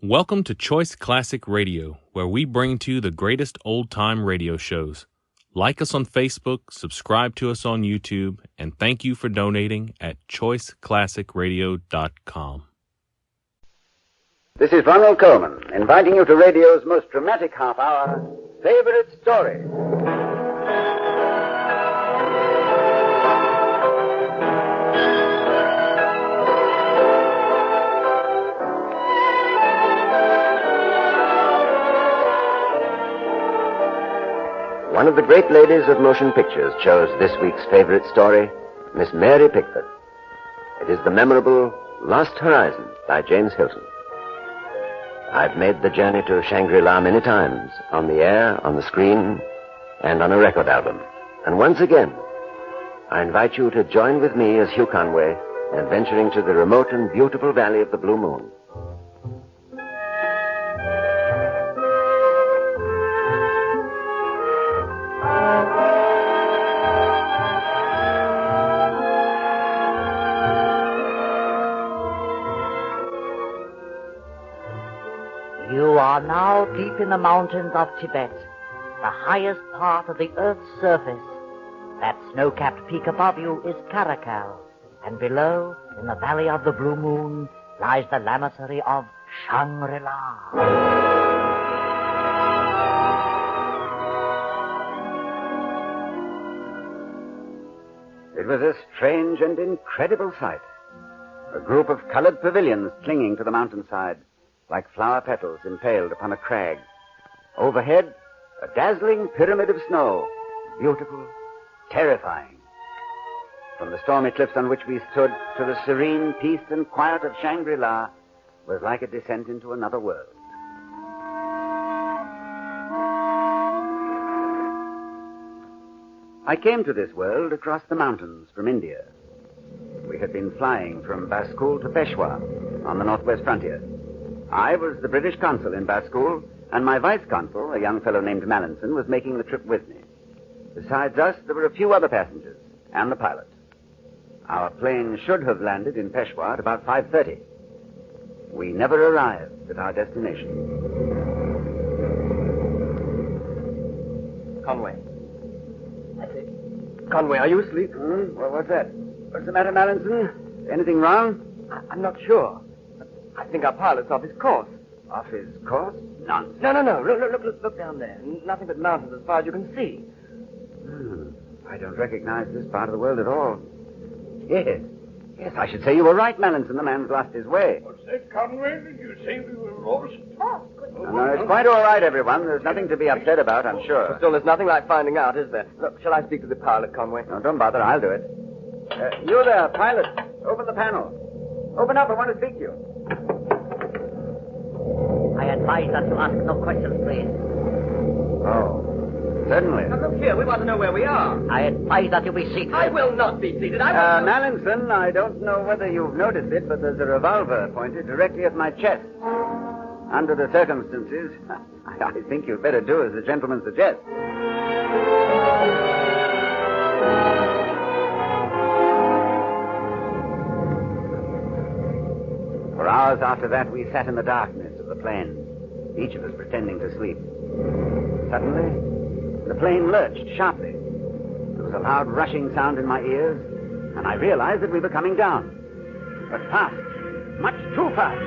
Welcome to Choice Classic Radio, where we bring to you the greatest old-time radio shows. Like us on Facebook, subscribe to us on YouTube, and thank you for donating at choiceclassicradio.com. This is Ronald Coleman, inviting you to radio's most dramatic half-hour, Favorite Story. One of the great ladies of motion pictures chose this week's favorite story, Miss Mary Pickford. It is the memorable Lost Horizon by James Hilton. I've made the journey to Shangri-La many times, on the air, on the screen, and on a record album. And once again, I invite you to join with me as Hugh Conway, adventuring to the remote and beautiful valley of the Blue Moon. You are now deep in the mountains of Tibet, the highest part of the Earth's surface. That snow-capped peak above you is Karakal, and below, in the valley of the Blue Moon, lies the lamasery of Shangri-La. It was a strange and incredible sight. A group of colored pavilions clinging to the mountainside, like flower petals impaled upon a crag. Overhead, a dazzling pyramid of snow, beautiful, terrifying. From the stormy cliffs on which we stood to the serene peace and quiet of Shangri-La was like a descent into another world. I came to this world across the mountains from India. We had been flying from Baskul to Peshawar on the northwest frontier. I was the British consul in Baskul, and my vice-consul, a young fellow named Mallinson, was making the trip with me. Besides us, there were a few other passengers, and the pilot. Our plane should have landed in Peshawar at about 5:30. We never arrived at our destination. Conway. I say, Conway, are you asleep? Well, what's that? What's the matter, Mallinson? Anything wrong? I'm not sure. I think our pilot's off his course. Off his course? Nonsense. No. Look down there. Nothing but mountains as far as you can see. I don't recognize this part of the world at all. Yes, I should say you were right, Mallinson. The man's lost his way. What's that, Conway? Did you say we were lost? No, it's quite all right, everyone. There's nothing to be upset about, I'm sure. Still, there's nothing like finding out, is there? Look, shall I speak to the pilot, Conway? No, don't bother. I'll do it. You there, pilot. Open the panel. Open up. I want to speak to you. I advise that you ask no questions, please. Oh, certainly. Now, look here, we want to know where we are. I advise that you be seated. I will not be seated. I will Mallinson, I don't know whether you've noticed it, but there's a revolver pointed directly at my chest. Under the circumstances, I think you'd better do as the gentleman suggests. For hours after that, we sat in the darkness of the plane, each of us pretending to sleep. Suddenly, the plane lurched sharply. There was a loud rushing sound in my ears, and I realized that we were coming down. But fast, much too fast.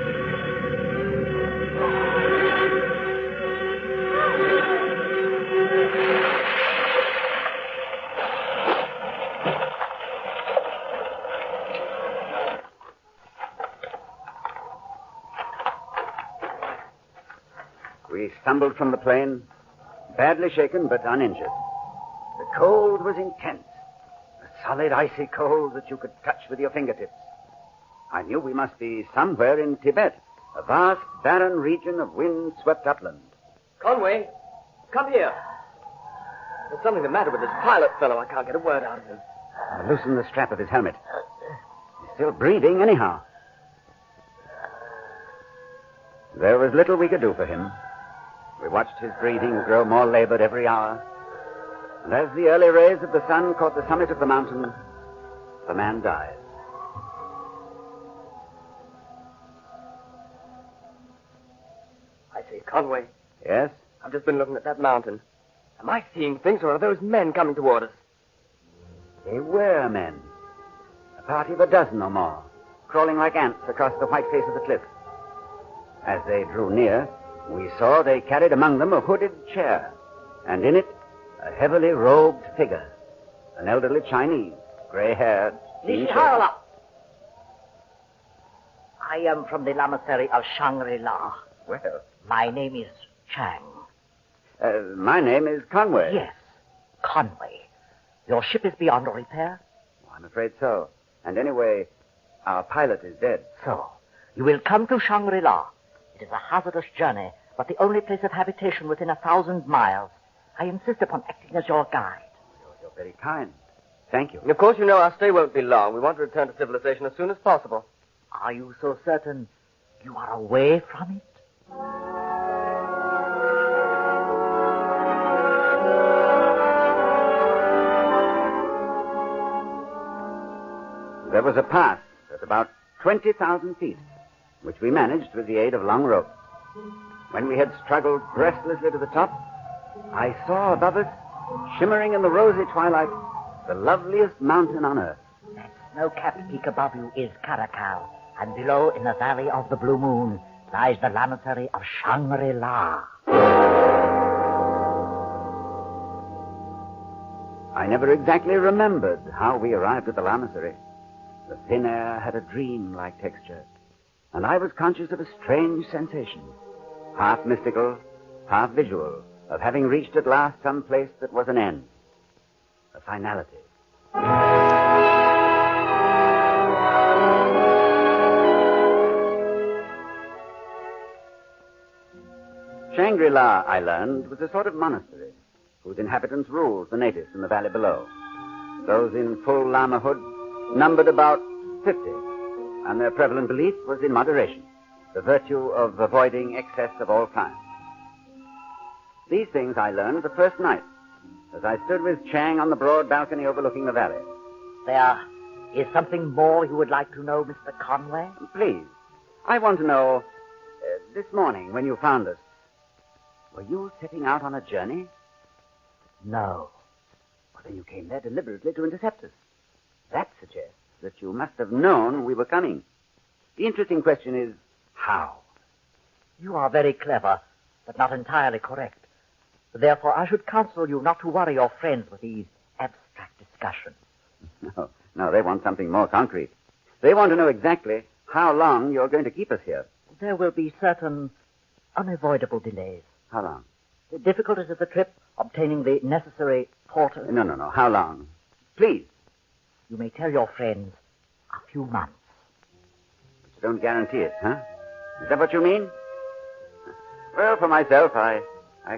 We stumbled from the plane, badly shaken but uninjured. The cold was intense, a solid icy cold that you could touch with your fingertips. I knew we must be somewhere in Tibet, a vast, barren region of wind-swept upland. Conway, come here. There's something the matter with this pilot fellow. I can't get a word out of him. I loosened the strap of his helmet. He's still breathing anyhow. There was little we could do for him. We watched his breathing grow more labored every hour. And as the early rays of the sun caught the summit of the mountain, the man died. Say, Conway, Yes? I've just been looking at that mountain. Am I seeing things, or are those men coming toward us? They were men. A party of a dozen or more, crawling like ants across the white face of the cliff. As they drew near, we saw they carried among them a hooded chair, and in it, a heavily robed figure. An elderly Chinese, gray-haired, clean-shaven. I am from the lamasery of Shangri-La. Well, My name is Chang. my name is Conway. Yes, Conway. Your ship is beyond repair? Oh, I'm afraid so. And anyway, our pilot is dead. So, you will come to Shangri-La. It is a hazardous journey, but the only place of habitation within 1,000 miles. I insist upon acting as your guide. You're very kind. Thank you. And of course, you know our stay won't be long. We want to return to civilization as soon as possible. Are you so certain you are away from it? There was a pass at about 20,000 feet, which we managed with the aid of long ropes. When we had struggled breathlessly to the top, I saw above us, shimmering in the rosy twilight, the loveliest mountain on earth. That snow-capped peak above you is Caracal, and below, in the valley of the Blue Moon, lies the lamasery of Shangri-La. I never exactly remembered how we arrived at the lamasery. The thin air had a dream-like texture, and I was conscious of a strange sensation, half mystical, half visual, of having reached at last some place that was an end, a finality. Shangri-La, I learned, was a sort of monastery whose inhabitants ruled the natives in the valley below. Those in full lamahood numbered about 50, and their prevalent belief was in moderation, the virtue of avoiding excess of all kinds. These things I learned the first night, as I stood with Chang on the broad balcony overlooking the valley. There is something more you would like to know, Mr. Conway? Please, I want to know, this morning when you found us, were you setting out on a journey? No. Well, then you came there deliberately to intercept us. That suggests that you must have known we were coming. The interesting question is, how? You are very clever, but not entirely correct. Therefore, I should counsel you not to worry your friends with these abstract discussions. No, they want something more concrete. They want to know exactly how long you're going to keep us here. There will be certain unavoidable delays. How long? The difficulties of the trip, obtaining the necessary porters. No. How long? Please. You may tell your friends a few months. But you don't guarantee it, huh? Is that what you mean? Well, for myself, I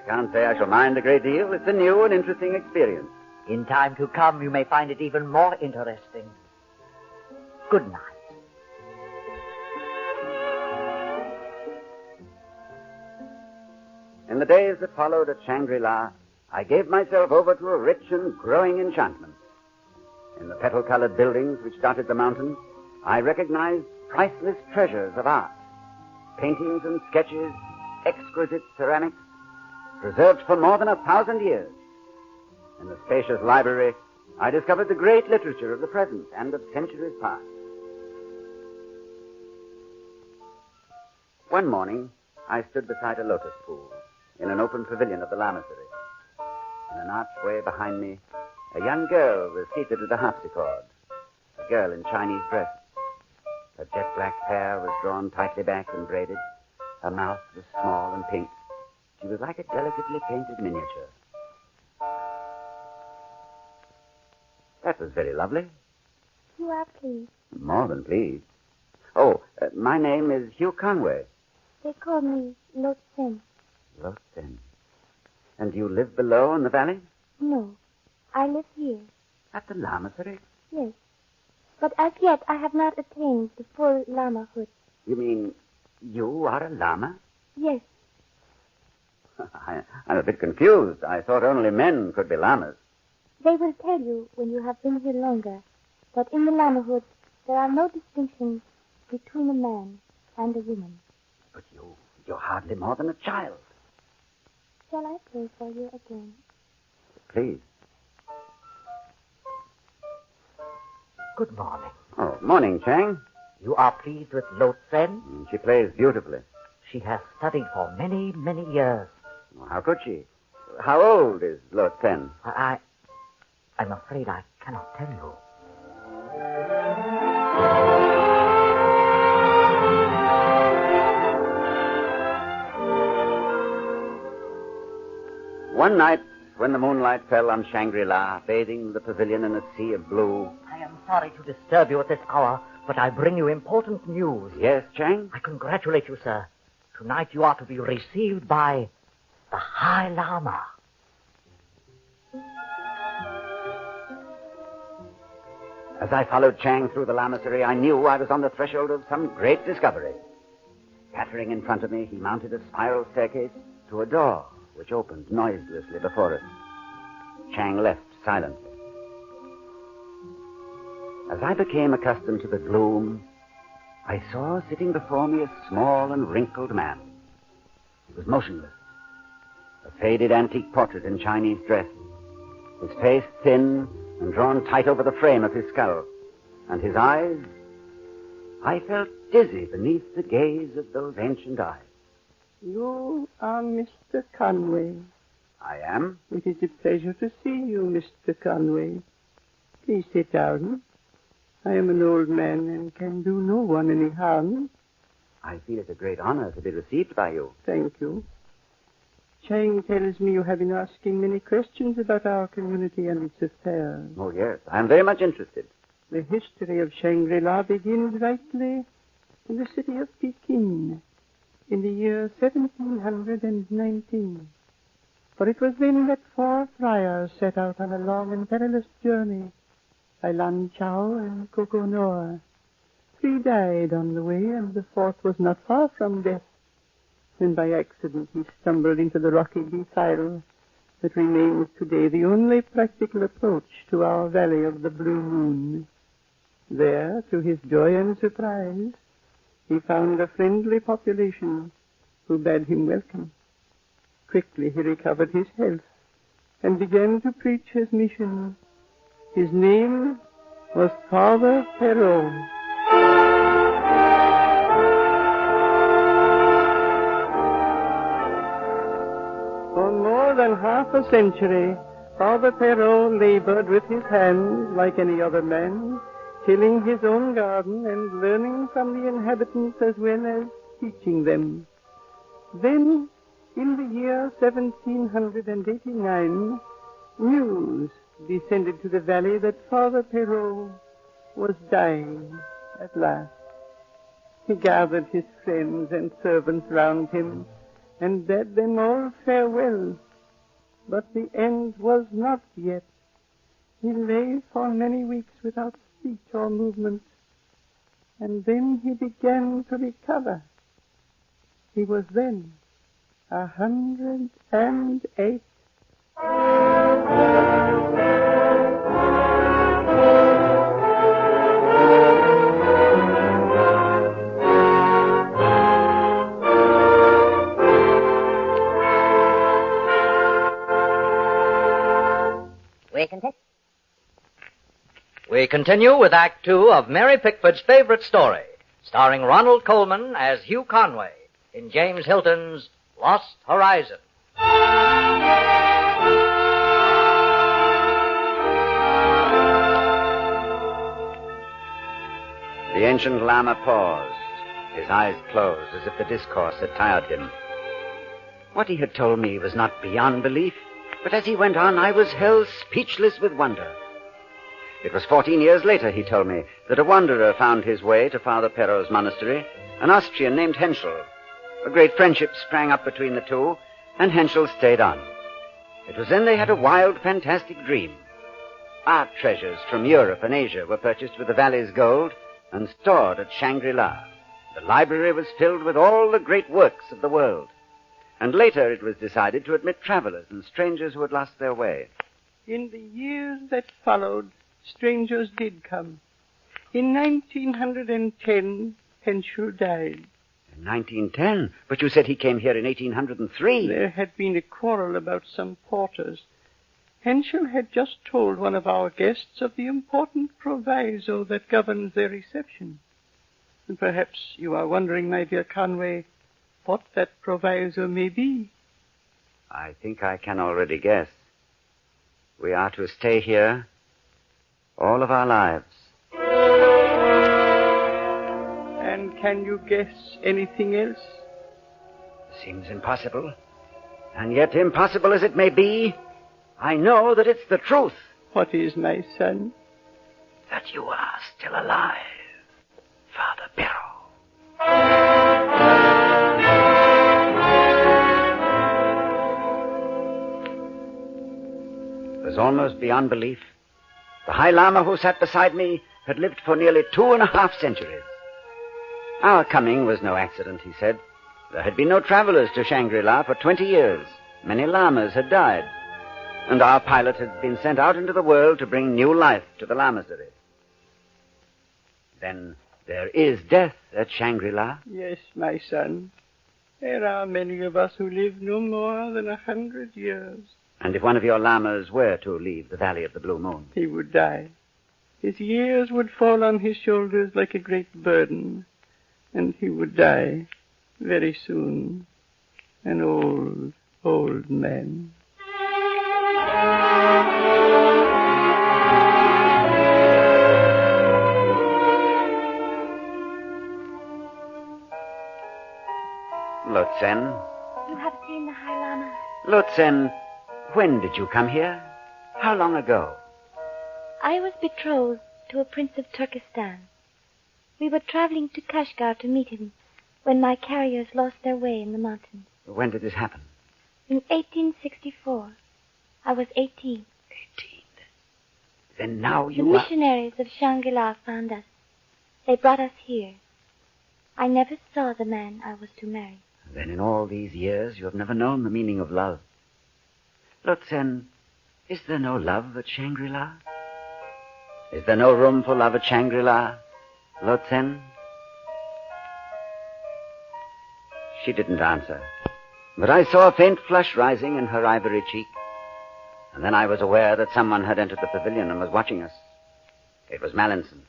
can't say I shall mind a great deal. It's a new and interesting experience. In time to come, you may find it even more interesting. Good night. In the days that followed at Shangri-La, I gave myself over to a rich and growing enchantment. In the petal-colored buildings which dotted the mountain, I recognized priceless treasures of art, paintings and sketches, exquisite ceramics, preserved for more than 1,000 years. In the spacious library, I discovered the great literature of the present and of centuries past. One morning, I stood beside a lotus pool in an open pavilion of the lamasery. In an archway behind me, a young girl was seated at a harpsichord, a girl in Chinese dress. Her jet-black hair was drawn tightly back and braided. Her mouth was small and pink. She was like a delicately painted miniature. That was very lovely. You are pleased. More than pleased. Oh, my name is Hugh Conway. They call me Lotzen. Lotzen. And you live below in the valley? No, I live here. At the lamasery? Yes. But as yet I have not attained the full lamahood. You mean you are a lama? Yes. I'm a bit confused. I thought only men could be lamas. They will tell you when you have been here longer that in the lamahood there are no distinctions between a man and a woman. But You're hardly more than a child. Shall I play for you again? Please. Good morning. Oh, morning, Chang. You are pleased with Lo Tsen? She plays beautifully. She has studied for many, many years. Well, how could she? How old is Lo Tsen? I'm afraid I cannot tell you. One night, when the moonlight fell on Shangri-La, bathing the pavilion in a sea of blue. I am sorry to disturb you at this hour, but I bring you important news. Yes, Chang? I congratulate you, sir. Tonight you are to be received by the High Lama. As I followed Chang through the lamasery, I knew I was on the threshold of some great discovery. Pattering in front of me, he mounted a spiral staircase to a door, which opened noiselessly before us. Chang left silently. As I became accustomed to the gloom, I saw sitting before me a small and wrinkled man. He was motionless, a faded antique portrait in Chinese dress, his face thin and drawn tight over the frame of his skull, and his eyes, I felt dizzy beneath the gaze of those ancient eyes. You are Mr. Conway. I am? It is a pleasure to see you, Mr. Conway. Please sit down. I am an old man and can do no one any harm. I feel it a great honor to be received by you. Thank you. Chang tells me you have been asking many questions about our community and its affairs. Oh, yes. I am very much interested. The history of Shangri-La begins rightly in the city of Peking in the year 1719. For it was then that 4 friars set out on a long and perilous journey by Lan Chao and Coco Noa. 3 died on the way, and the 4th was not far from death, when by accident he stumbled into the rocky defile that remains today the only practical approach to our valley of the Blue Moon. There, to his joy and surprise, he found a friendly population who bade him welcome. Quickly he recovered his health and began to preach his mission. His name was Father Perrault. For more than half a century, Father Perrault labored with his hands like any other man, tilling his own garden and learning from the inhabitants as well as teaching them. Then, in the year 1789, news descended to the valley that Father Perrault was dying at last. He gathered his friends and servants round him and bade them all farewell. But the end was not yet. He lay for many weeks without speech or movement, and then he began to recover. He was then 108. We continue with Act 2 of Mary Pickford's favorite story, starring Ronald Colman as Hugh Conway in James Hilton's Lost Horizon. The ancient Lama paused, his eyes closed as if the discourse had tired him. What he had told me was not beyond belief, but as he went on, I was held speechless with wonder. It was 14 years later, he told me, that a wanderer found his way to Father Perrault's monastery, an Austrian named Henschel. A great friendship sprang up between the two, and Henschel stayed on. It was then they had a wild, fantastic dream. Art treasures from Europe and Asia were purchased with the valley's gold and stored at Shangri-La. The library was filled with all the great works of the world. And later it was decided to admit travelers and strangers who had lost their way. In the years that followed, strangers did come. In 1910, Henschel died. In 1910? But you said he came here in 1803. There had been a quarrel about some porters. Henschel had just told one of our guests of the important proviso that governs their reception. And perhaps you are wondering, my dear Conway, what that proviso may be. I think I can already guess. We are to stay here all of our lives. And can you guess anything else? Seems impossible. And yet, impossible as it may be, I know that it's the truth. What is, my son? That you are still alive, Father Perrault. It was almost beyond belief. The High Lama who sat beside me had lived for nearly 2.5 centuries. Our coming was no accident, he said. There had been no travelers to Shangri-La for 20 years. Many lamas had died. And our pilot had been sent out into the world to bring new life to the lamasery. Then there is death at Shangri-La. Yes, my son. There are many of us who live no more than 100 years. And if one of your lamas were to leave the Valley of the Blue Moon? He would die. His years would fall on his shoulders like a great burden. And he would die very soon. An old, old man. Lotsen. You have seen the High Lama? Lotsen, when did you come here? How long ago? I was betrothed to a prince of Turkestan. We were traveling to Kashgar to meet him when my carriers lost their way in the mountains. When did this happen? In 1864. I was 18. 18. Then now The you are... missionaries of Shangri-La found us. They brought us here. I never saw the man I was to marry. Then in all these years you have never known the meaning of love. Lotsen, is there no love at Shangri-La? Is there no room for love at Shangri-La, Lotsen? She didn't answer, but I saw a faint flush rising in her ivory cheek. And then I was aware that someone had entered the pavilion and was watching us. It was Mallinson.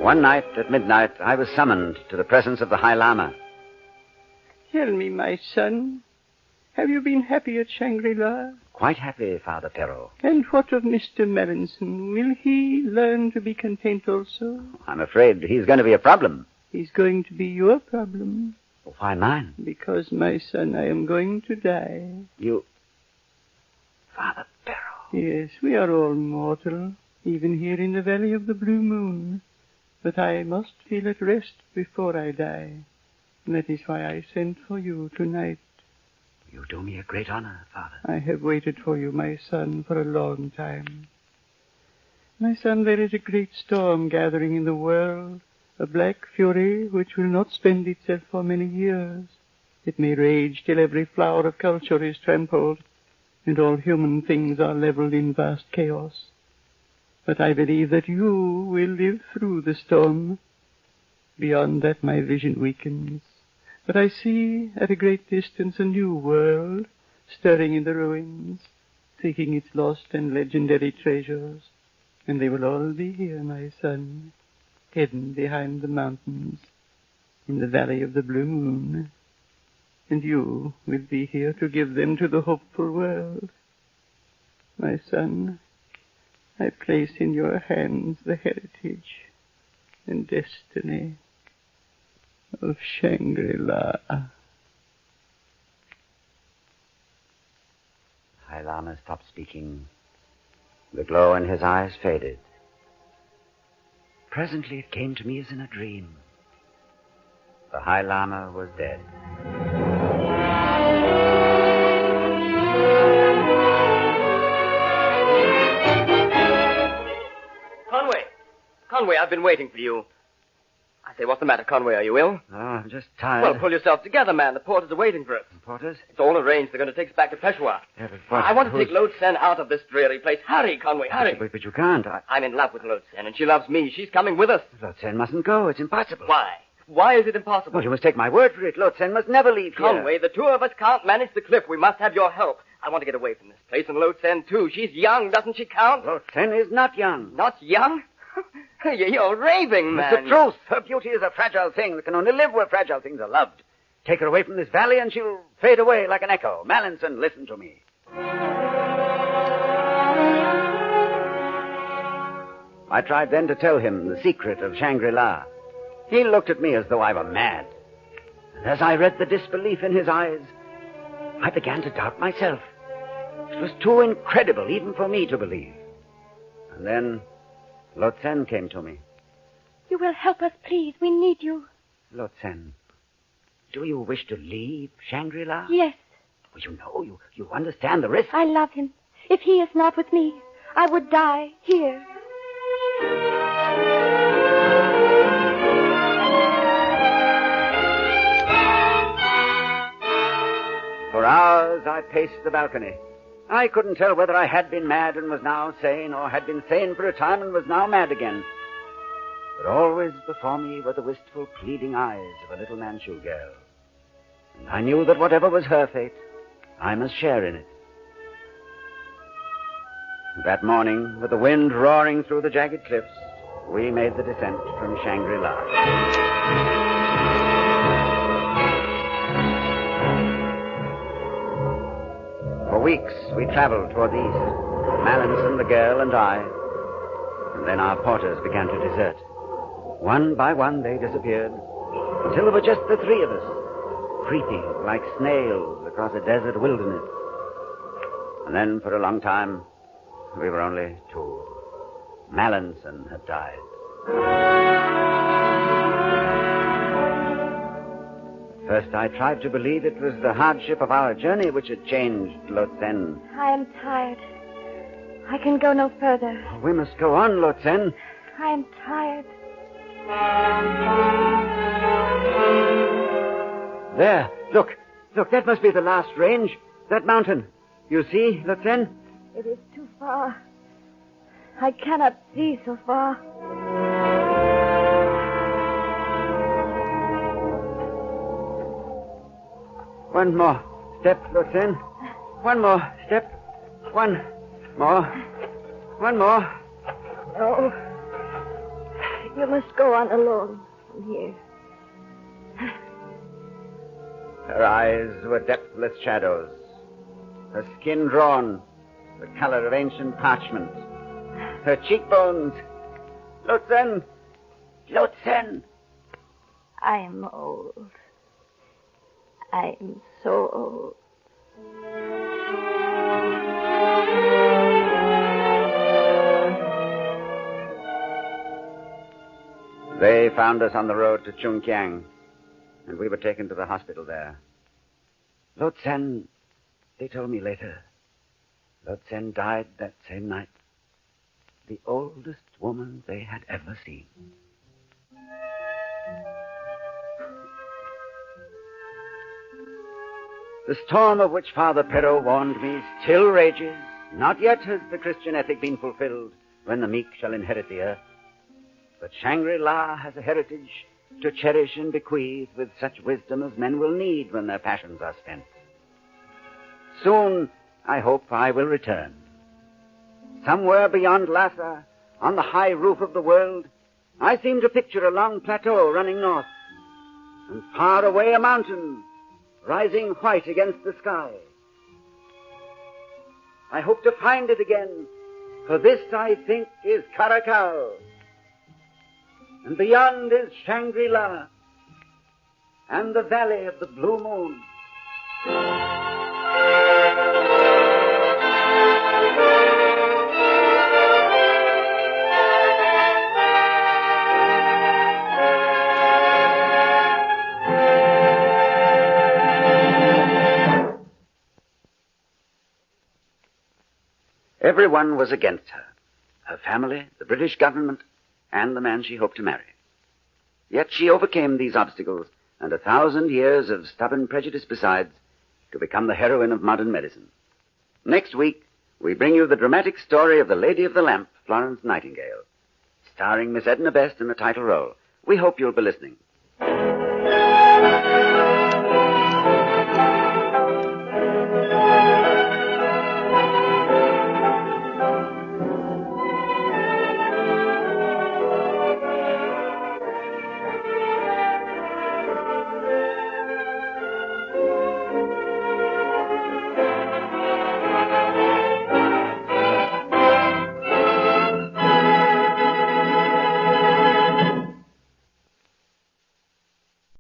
One night at midnight, I was summoned to the presence of the High Lama. Tell me, my son, have you been happy at Shangri-La? Quite happy, Father Perrault. And what of Mr. Mallinson? Will he learn to be content also? I'm afraid he's going to be a problem. He's going to be your problem. Why mine? Because, my son, I am going to die. You... Father Perrault. Yes, we are all mortal, even here in the Valley of the Blue Moon. But I must feel at rest before I die. And that is why I sent for you tonight. You do me a great honor, Father. I have waited for you, my son, for a long time. My son, there is a great storm gathering in the world, a black fury which will not spend itself for many years. It may rage till every flower of culture is trampled, and all human things are leveled in vast chaos. But I believe that you will live through the storm. Beyond that, my vision weakens. But I see at a great distance a new world stirring in the ruins, seeking its lost and legendary treasures. And they will all be here, my son, hidden behind the mountains in the Valley of the Blue Moon. And you will be here to give them to the hopeful world. My son, I place in your hands the heritage and destiny of Shangri-La. High Lama stopped speaking. The glow in his eyes faded. Presently it came to me as in a dream. The High Lama was dead. Conway, I've been waiting for you. I say, what's the matter, Conway? Are you ill? Oh, I'm just tired. Well, pull yourself together, man. The porters are waiting for us. Porters? It's all arranged. They're going to take us back to Peshawar. Yeah, but what? I want to take Lotsen out of this dreary place. Hurry, Conway, hurry. But you can't. I'm in love with Lotsen, and she loves me. She's coming with us. Lotsen mustn't go. It's impossible. Why? Why is it impossible? Well, you must take my word for it. Lotsen must never leave here. Conway, the two of us can't manage the cliff. We must have your help. I want to get away from this place, and Lotsen, too. She's young. Doesn't she count? Lotsen is not young. Not young? You're raving, man. It's the truth. Her beauty is a fragile thing that can only live where fragile things are loved. Take her away from this valley and she'll fade away like an echo. Mallinson, listen to me. I tried then to tell him the secret of Shangri-La. He looked at me as though I were mad. And as I read the disbelief in his eyes, I began to doubt myself. It was too incredible even for me to believe. And then Lotsen came to me. You will help us, please. We need you. Lotsen, do you wish to leave Shangri-La? Yes. Well, you know, you understand the risk. I love him. If he is not with me, I would die here. For hours I paced the balcony. I couldn't tell whether I had been mad and was now sane, or had been sane for a time and was now mad again. But always before me were the wistful, pleading eyes of a little Manchu girl. And I knew that whatever was her fate, I must share in it. That morning, with the wind roaring through the jagged cliffs, we made the descent from Shangri-La. For weeks, we traveled toward the east, Mallinson, the girl, and I. And then our porters began to desert. One by one, they disappeared, until there were just the three of us, creeping like snails across a desert wilderness. And then, for a long time, we were only two. Mallinson had died. First, I tried to believe it was the hardship of our journey which had changed Lotsen. I am tired. I can go no further. We must go on, Lotsen. I am tired. There, look, that must be the last range. That mountain. You see, Lotsen? It is too far. I cannot see so far. One more step, Lotsen. One more step. One more. One more. No. You must go on alone from here. Her eyes were depthless shadows. Her skin drawn, the color of ancient parchment. Her cheekbones. Lotsen! Lotsen! I am old. I am so old. They found us on the road to Chungkiang, and we were taken to the hospital there. Lotsen, they told me later, Lotsen died that same night. The oldest woman they had ever seen. The storm of which Father Perrault warned me still rages. Not yet has the Christian ethic been fulfilled when the meek shall inherit the earth. But Shangri-La has a heritage to cherish and bequeath with such wisdom as men will need when their passions are spent. Soon, I hope, I will return. Somewhere beyond Lhasa, on the high roof of the world, I seem to picture a long plateau running north, and far away a mountain rising white against the sky. I hope to find it again, for this, I think, is Caracal. And beyond is Shangri-La, and the Valley of the Blue Moon. Everyone was against her. Her family, the British government, and the man she hoped to marry. Yet she overcame these obstacles and 1,000 years of stubborn prejudice besides to become the heroine of modern medicine. Next week, we bring you the dramatic story of the Lady of the Lamp, Florence Nightingale, starring Miss Edna Best in the title role. We hope you'll be listening.